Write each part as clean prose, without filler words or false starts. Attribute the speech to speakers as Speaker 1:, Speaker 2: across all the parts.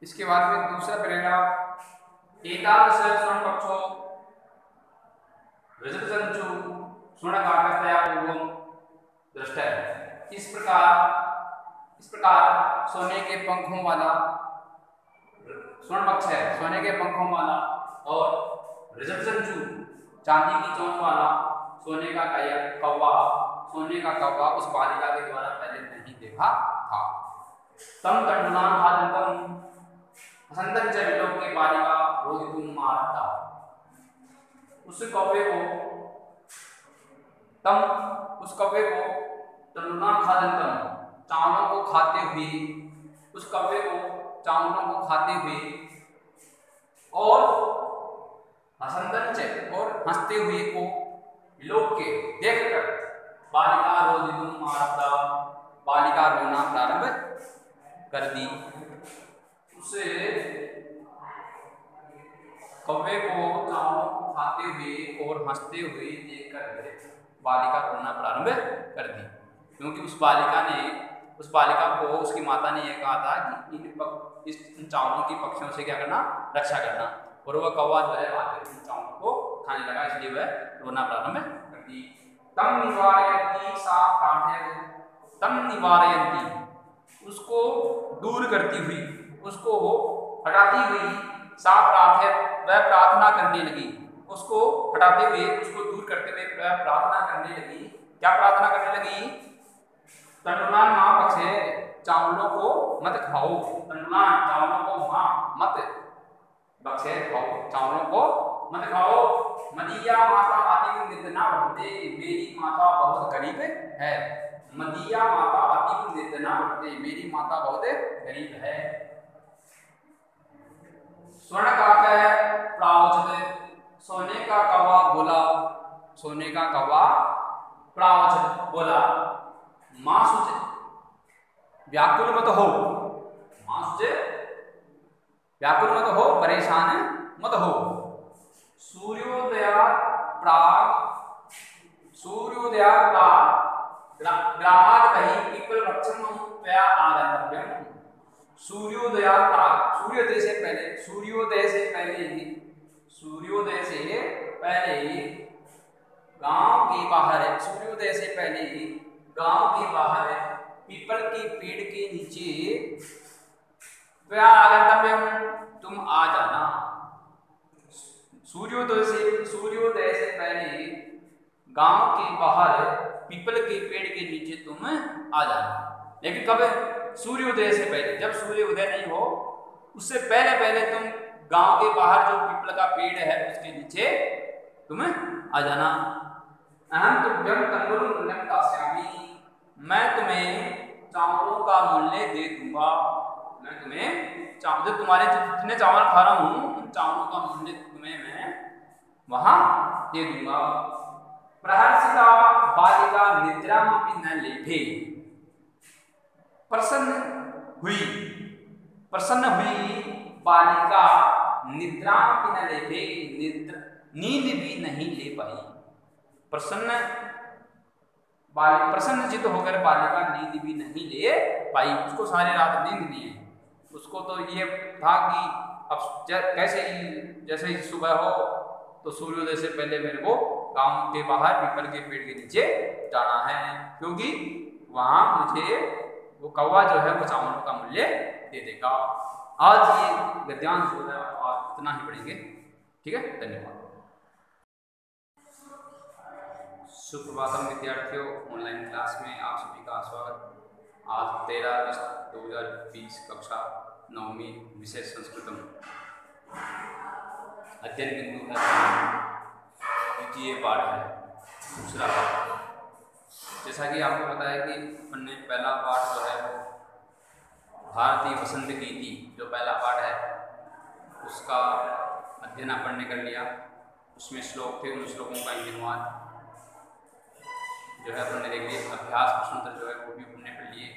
Speaker 1: इसके बाद में दूसरा पैराग्राफ, एतादृश स्वर्ण पक्षो रजतचंचु स्वर्णकाकस्तया पूर्वं दृष्टः। इस प्रकार सोने के पंखों वाला स्वर्ण पक्ष है, सोने के पंखों वाला, और रजतचंचु चांदी की चोंच वाला सोने का कौवा उस बालिका के द्वारा पहले नहीं देखा था। तम तंडुलान खादंतम हसंतन च विलोक्य बालिका रोदितुम मारता। उस कौवे को तंडुलान खादंतम चावलों को खाते हुए, उस कौवे को चावलों को खाते हुए, और हसंतन च और हंसते हुए को विलोक्य देखकर बालिका रोदितुम मारता, बालिका रोना प्रारंभ कर दी। उसे कौवे को चावलों को खाते हुए और हंसते हुए देखकर बालिका रोना प्रारंभ कर दी, क्योंकि उस बालिका को उसकी माता ने यह कहा था कि इन चावलों की पक्षियों से क्या करना, रक्षा करना, और वह कौवा जो है आकर इन चावलों को खाने लगा, इसलिए वह रोना प्रारंभ कर दी। तम निवारयन्ती सा प्रार्थयत, तम निवारयन्ती उसको दूर करती हुई, उसको हटाती हुई, सा प्रार्थयत वह प्रार्थना करने लगी, उसको हटाते हुए, उसको दूर करते हुए वह प्रार्थना करने लगी। क्या प्रार्थना करने लगी? तंडुलान मां पक्षे चावलों को मत खाओ, तंडुलान चावलों को मां मत बख्शे खाओ, चावलों को मत खाओ। मदीया माता अति नितना बढ़ते, मेरी माता बहुत गरीब है। मदीया माता अति नितना बढ़ते, मेरी माता बहुत गरीब है। स्वर्ण काक प्रावचत, सोने का कौवा बोला, सोने का कौवा प्रावचत बोला, मां सुच व्याकुल मत हो, मां सुच व्याकुल मत हो, परेशान मत हो। सूर्योदया प्राग ग्रामाद कहीं पीपल वृक्षम त्वया आगंतव्यम। सूर्योदय से पहले, सूर्योदय से पहले गांव के बाहर, सूर्योदय से पहले गांव के बाहर पीपल के पेड़ के नीचे, त्वया आगंतव्यम तुम आ जाना। सूर्योदय से पहले गांव के बाहर पीपल के पेड़ के नीचे तुम आ जाना। लेकिन कब? सूर्योदय से पहले, जब सूर्य उदय नहीं हो उससे पहले तुम गांव के बाहर जो पीपल का पेड़ है उसके नीचे तुम आ जाना। अहम तुभ्यम तंडुल मूल्यम दास्यामि, मैं तुम्हें चावलों का मूल्य दे दूंगा। मैं तुम्हें जो तुम्हारे जितने चावल खा रहा हूं उन चावलों का मूल्य तुम्हें मैं वहां दे दूंगा। प्रहर्षिता बालिका निद्रामपि न लेभे, प्रसन्न हुई बालिका निद्रामपि न लेभे, नींद भी नहीं ले पाई। प्रसन्नचित्त होकर बालिका नींद भी नहीं ले पाई, उसको सारी रात नींद नहीं है। उसको तो ये था कि अब कैसे ही जैसे ही सुबह हो तो सूर्योदय से पहले मेरे को गांव के बाहर पीपल के पेड़ के नीचे जाना है, क्योंकि वहां मुझे वो कौवा जो है वो चावलों का मूल्य दे देगा। आज ये गद्यांश जो है आज इतना ही पढ़ेंगे। ठीक है, धन्यवाद। सुप्रभातम विद्यार्थियों, ऑनलाइन क्लास में आप सभी का स्वागत। आज 13 अगस्त 2020 कक्षा 9वीं विषय संस्कृतम अध्ययन बिंदु है, द्वितीय पाठ है, दूसरा पाठ। जैसा कि आपको पता है कि हमने पहला पाठ जो है वो भारतीय वसंत गीति जो पहला पाठ है उसका अध्ययन अपन ने कर लिया। उसमें श्लोक थे, उन श्लोकों का अनुवाद जो है अपन ने देख लिया। अभ्यास प्रश्नोत्तर जो है वो भी हमने पढ़ लिए।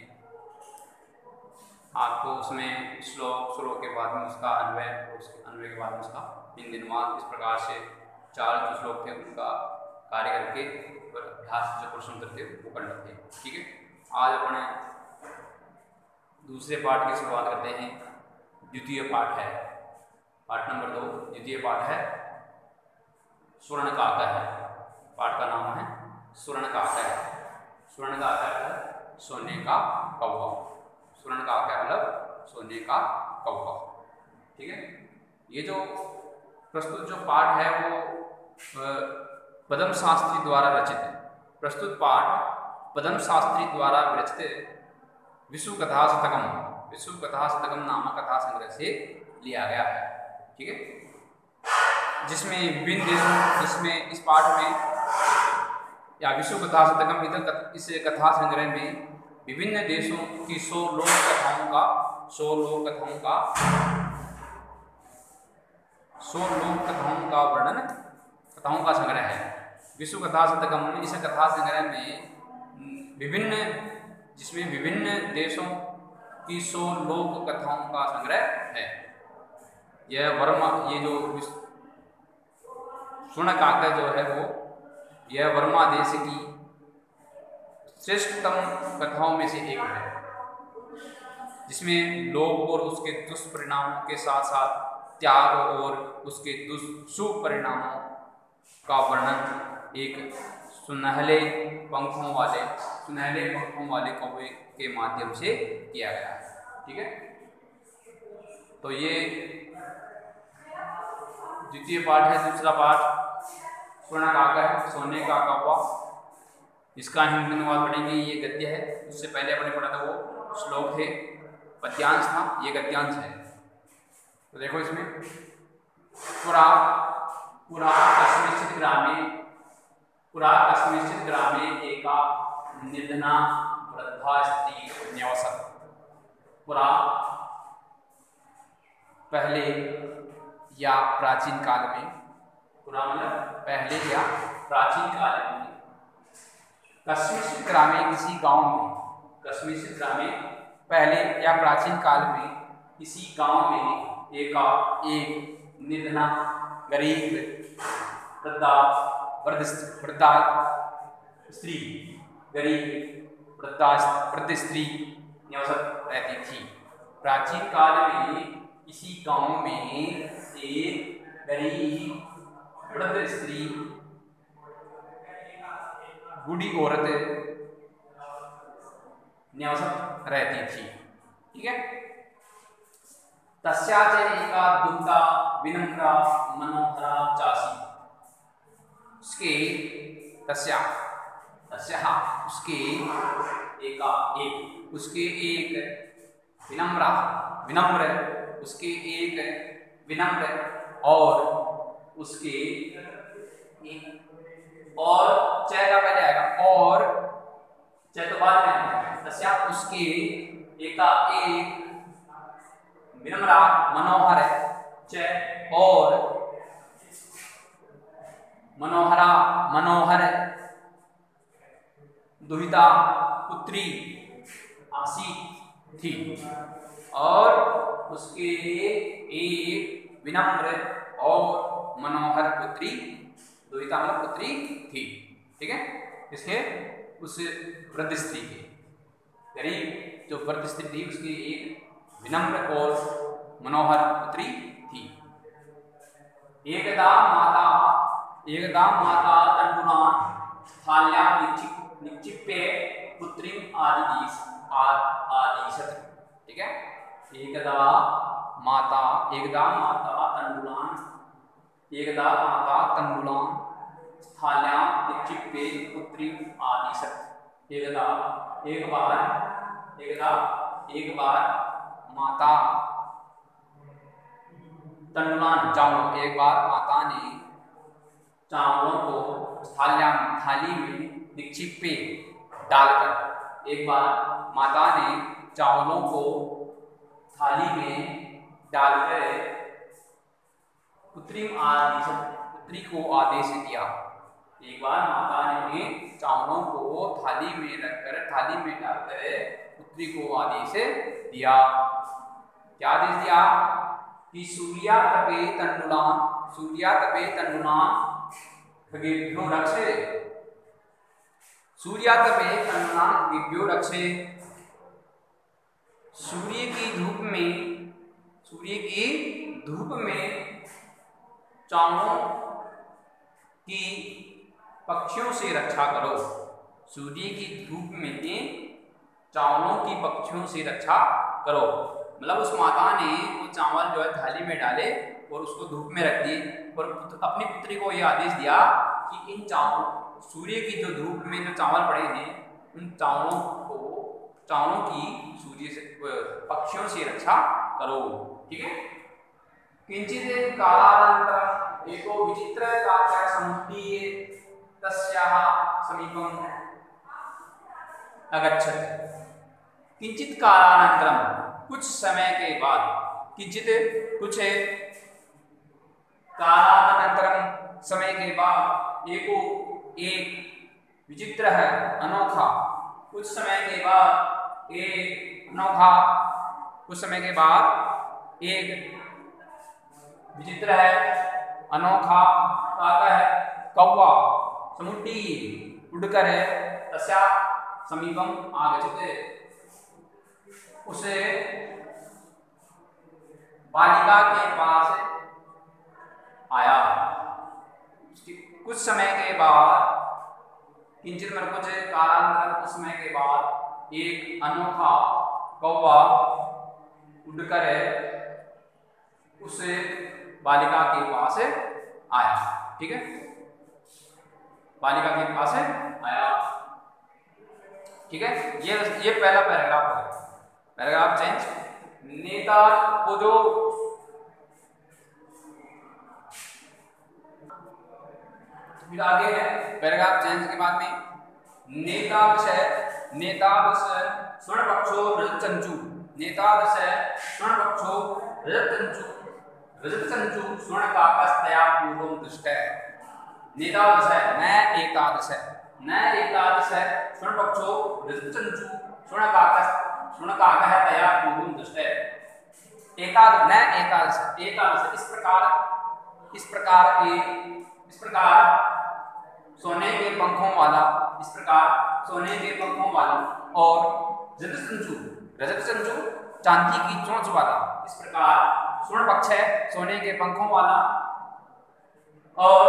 Speaker 1: आपको उसमें श्लोक के बाद में उसका अन्वय, उसके अन्वय के बाद में उसका अनुवाद, इस प्रकार से 4 जो श्लोक थे उनका कार्य करके और अभ्यास जो प्रश्नोत्तर थे वो करने थे। ठीक है, आज अपने दूसरे पाठ की शुरुआत करते हैं। द्वितीय पाठ है, पाठ नंबर 2 द्वितीय पाठ है स्वर्ण का आकर है। पाठ का नाम है स्वर्ण का आकर है। स्वर्ण का आकर है सोने का कौवा। स्वर्ण का आकर मतलब सोने का कौवा। ठीक है, ये जो प्रस्तुत जो पाठ है वो पद्म शास्त्री द्वारा रचित है। प्रस्तुत पाठ पद्म शास्त्री द्वारा विरचित विश्व कथा शतकम नामक कथा संग्रह से लिया गया है। ठीक है, जिसमें विभिन्न देशों, जिसमें इस पाठ में या विश्व कथा शतकम इस कथा संग्रह में विभिन्न देशों की 100 लोक कथाओं का वर्णन, कथाओं का संग्रह है। विश्व कथा शतकम इस कथा संग्रह में जिसमें विभिन्न देशों की 100 लोक कथाओं का संग्रह है। ये जो स्वर्ण काकर जो है वो यह वर्मा देश की श्रेष्ठतम कथाओं में से एक है, जिसमें लोभ और उसके दुष्परिणामों के साथ साथ त्याग और उसके शुभ परिणामों का वर्णन एक सुनहले पंखों वाले कौवे के माध्यम से किया गया है। ठीक है, तो ये द्वितीय पाठ है। दूसरा पाठ स्वर्ण काकर सोने का कौवा, इसका हिंदी अनुवाद पढ़ेंगे। ये गद्य है, उससे पहले अपने पढ़ा था वो श्लोक थे, पद्यांश था, ये गद्यांश है। तो देखो इसमें पुरा कस्मिंश्चित् ग्रामे एका निर्धना वृद्धा स्त्री न्यवसत्। पुरा पहले या प्राचीन काल में, पुरा मतलब पहले या प्राचीन काल में, कस्मिंश्चित् ग्रामे किसी गांव में, कस्मिंश्चित् ग्रामे पहले या प्राचीन काल में किसी गांव में एक निर्धना गरीब वृद्ध स्त्री निवसत रहती थी। प्राचीन काल में किसी गांव में एक गरीब वृद्ध स्त्री, बूढ़ी औरत निवसत रहती थी। ठीक है, तस्या च एका दुग्धा विनम्रा मनोहरा चासी। उसके एक विनम्र और च का पहले आएगा, और च तो बाद में आएगा। तस्या उसके एका एक विनम्रा मनोहर च और मनोहर दुहिता पुत्री आसी थी, और उसके एक विनम्र और मनोहर पुत्री, दुहिता मतलब पुत्री थी। ठीक है, इसके उस वृद्ध स्त्री के, गरीब जो वृद्ध स्त्री थी उसकी एक विनम्र और मनोहर पुत्री थी। एकदा माता तण्डुलान् स्थाल्यां निक्षिप्य पुत्रीम् आदिशत्। ठीक है, एकदा माता तण्डुलान् स्थाल्यां निक्षिप्य पुत्रीम् आदिशत्। एक बार माता तण्डुलान् चावलों, एक बार माता ने चावलों को थाली में निक्षिप्य डालकर, एक बार माता ने चावलों को थाली में डालकर पुत्री को आदेश दिया। एक बार माता ने चावलों को थाली में डालकर पुत्री को आदेश दिया। क्या आदेश दिया कि सूर्या तपे तण्डुलान् खगेभ्यो रक्षे। सूर्या तपे तण्डुलान् खगेभ्यो रक्षे। सूर्य की धूप में सूर्य की धूप में चावलों की पक्षियों से रक्षा करो। सूर्य की धूप में चावलों की पक्षियों से रक्षा करो। मतलब उस माता ने वो चावल जो है थाली में डाले और उसको धूप में रख दिए और अपनी पुत्री को यह आदेश दिया कि इन चावलों, सूर्य की जो धूप में जो चावल पड़े हैं, उन चावलों की सूर्य से पक्षियों से रक्षा करो। ठीक है। किंचित कालानन्तरम् एको विचित्रकाय समुद्दीये तस्याः समीपम् अगच्छत्। किंचित कालानन्तरम्, कुछ समय के बाद, किंचित कुछ कालानन्तरम् समय के बाद, एको एक विचित्र है अनोखा, कुछ समय के बाद एक अनोखा, कुछ समय के बाद एक विचित्र है अनोखा काका है कौवा समुद्री उड़कर है तस्या समीपम आगच्छते, उसे बालिका के पास आया। कुछ समय के बाद, किंचित मतलब कुछ कालांतर, कुछ समय के बाद एक अनोखा कौवा उड़कर उसे बालिका के पास आया। ठीक है, बालिका के पास आया। ठीक है, ये पहला पैराग्राफ है। Paragraph change. नेता को जो फिर आगे है पैराग्राफ चेंज के बाद में नेतादश स्वर्णपक्षो रजतचंचु, नेतादश स्वर्णपक्षो रजतचंचु स्वर्णकाकस्तया पूर्वं दृष्टः। नेतादश न एतादश स्वर्णपक्षो रजतचंचु स्वर्णकाकः तया पूर्वं दृष्टः। एकादश इस प्रकार सोने के पंखों वाला, इस प्रकार सोने के पंखों वाला और रजतचंचु चांदी की चोंच वाला, इस प्रकार स्वर्ण पक्ष है सोने के पंखों वाला और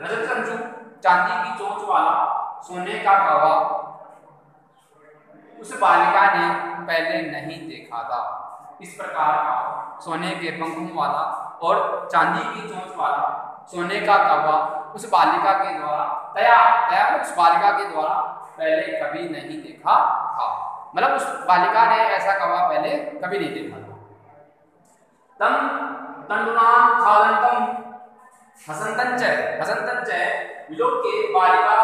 Speaker 1: रजतचंचु चांदी की चोंच वाला सोने का कौवा उस बालिका ने पहले नहीं देखा था। इस प्रकार का सोने के पंखों वाला और चांदी की चोंच वाला सोने का कौवा उस बालिका के द्वारा उस बालिका के द्वारा पहले कभी नहीं देखा था। मतलब उस बालिका ने ऐसा कौवा पहले कभी नहीं देखा था। तम तंडुनां खादंतम हसंतंच विलोक्य बालिका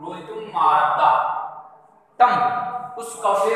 Speaker 1: रोदितुम् आरब्धा। तम उस कौवे